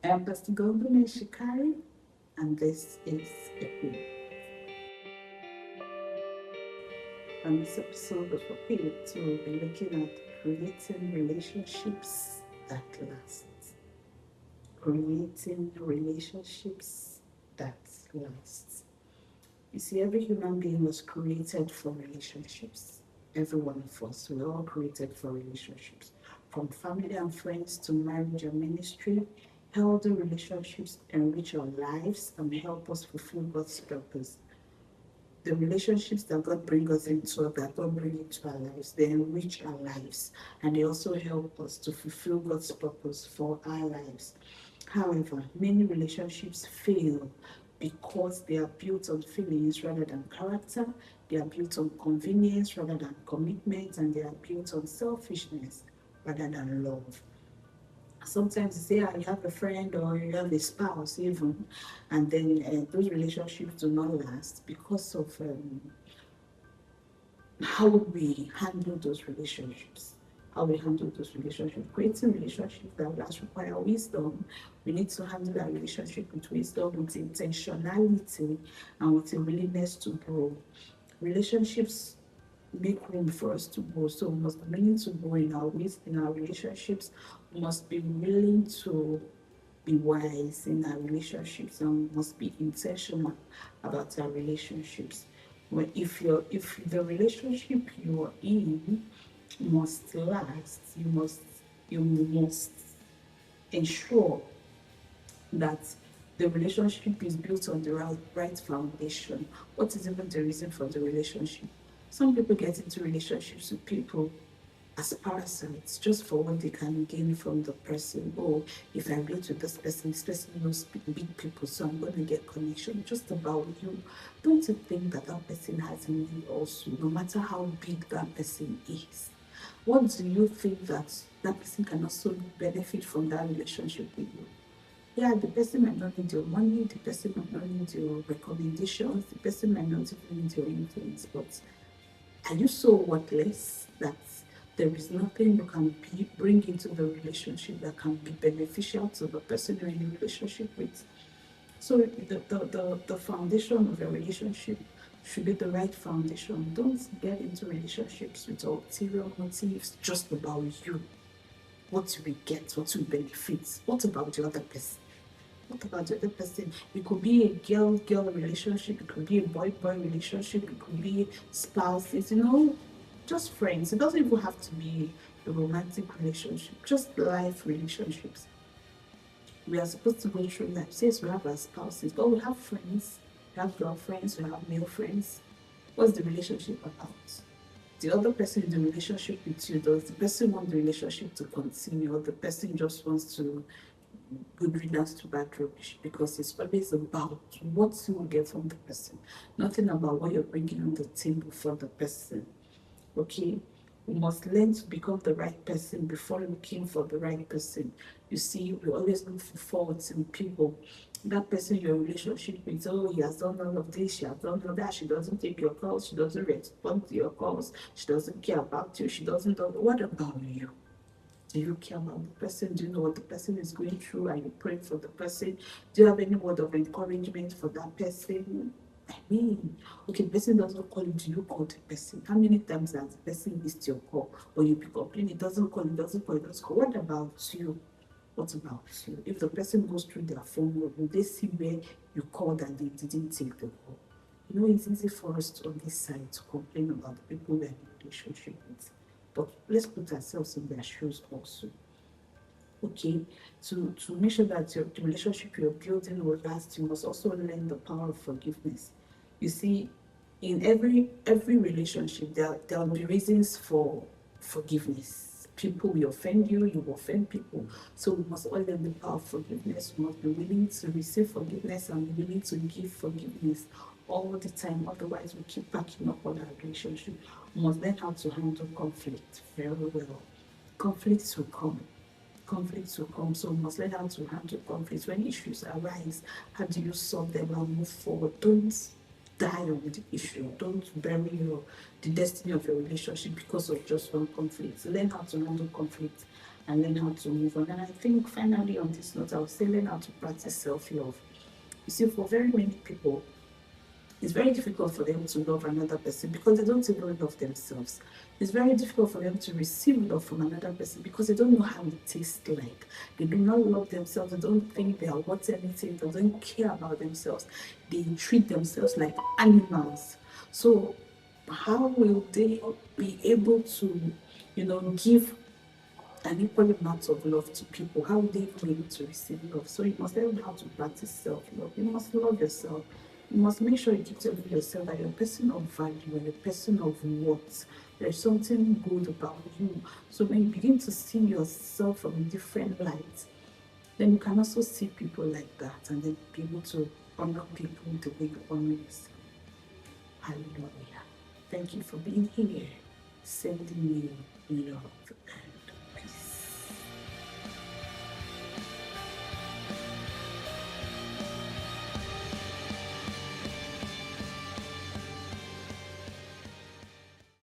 I am Pastor Goldamyrrh Shekari, and this is Epi. On this episode of Epi, we'll be looking at creating relationships that last. Creating relationships that last. You see, every human being was created for relationships. Every one of us, we're all created for relationships. From family and friends to marriage and ministry, healthy relationships enrich our lives and help us fulfill God's purpose. The relationships that God brings us into, that God brings into our lives, they enrich our lives and they also help us to fulfill God's purpose for our lives. However, many relationships fail because they are built on feelings rather than character, they are built on convenience rather than commitment, and they are built on selfishness rather than love. Sometimes you say, you have a friend or you have a spouse even, and then those relationships do not last because of how we handle those relationships. How we handle those relationships. Creating relationships that last require wisdom. We need to handle that relationship with wisdom, with intentionality, and with a willingness to grow. Relationships make room for us to grow. So we must be willing to grow in our relationships. We must be willing to be wise in our relationships, and we must be intentional about our relationships. Well, if the relationship you are in must last, you must ensure that the relationship is built on the right foundation. What is even the reason for the relationship? Some people get into relationships with people as parasites, just for what they can gain from the person. Oh, if I relate to this person knows big people, so I'm going to get connection. Just about you. Don't you think that that person has meaning also, no matter how big that person is? What do you think that that person can also benefit from that relationship with you? Yeah, the person might not need your money, the person might not need your recommendations, the person might not even need your influence, but are you so worthless that there is nothing you can bring into the relationship that can be beneficial to the person you're in a relationship with? So the foundation of a relationship should be the right foundation. Don't get into relationships with ulterior motives just about you. What do we get? What do we benefit? What about the other person? What about the other person? It could be a girl-girl relationship, it could be a boy-boy relationship, it could be spouses, just friends. It doesn't even have to be a romantic relationship, just life relationships. We are supposed to go through life. Yes, we have our spouses, but we have friends, we have girlfriends, we have male friends. What's the relationship about? The other person in the relationship with you, does the person want the relationship to continue, or the person just wants to good riddance to bad rubbish? Because it's always about what you will get from the person, nothing about what you're bringing on the table for the person. Okay, we must learn to become the right person before looking for the right person. You see, we always look for faults in people. That person you're in relationship with, oh, he has done all of this, she has done all that, she doesn't take your calls, she doesn't respond to your calls, she doesn't care about you, she doesn't do. What about you? Do you care about the person? Do you know what the person is going through? Are you praying for the person? Do you have any word of encouragement for that person? I mean, okay, the person doesn't call you. Do you call the person? How many times has the person missed your call? Or you pick up, it doesn't call, it doesn't call, it doesn't call. What about you? What about you? If the person goes through their phone, will they see where you called and they didn't take the call? It's easy for us on this side to complain about the people we're in a relationship with. But let's put ourselves in their shoes also. Okay, to make sure that the relationship you're building will last, you must also learn the power of forgiveness. You see, in every relationship, there will be reasons for forgiveness. People will offend you, you will offend people. So we must all learn the power of forgiveness. We must be willing to receive forgiveness and be willing to give forgiveness all the time. Otherwise, we keep backing up on our relationship. We must learn how to handle conflict very well. Conflicts will come. Conflicts will come. So we must learn how to handle conflicts. When issues arise, how do you solve them and move forward? Don't die on the issue. Don't bury the destiny of your relationship because of just one conflict. Learn how to handle conflict and learn how to move on. And I think finally on this note, I would say learn how to practice self-love. You see, for very many people, it's very difficult for them to love another person because they don't even love themselves. It's very difficult for them to receive love from another person because they don't know how it tastes like. They do not love themselves. They don't think they are worth anything. They don't care about themselves. They treat themselves like animals. So, how will they be able to, give an equal amount of love to people? How will they be able to receive love? So you must learn how to practice self-love. You must love yourself. You must make sure you keep telling yourself that you're a person of value and a person of worth. There's something good about you. So when you begin to see yourself from a different light, then you can also see people like that and then be able to honor people the way you honor yourself. Hallelujah. Thank you for being here. Sending me love.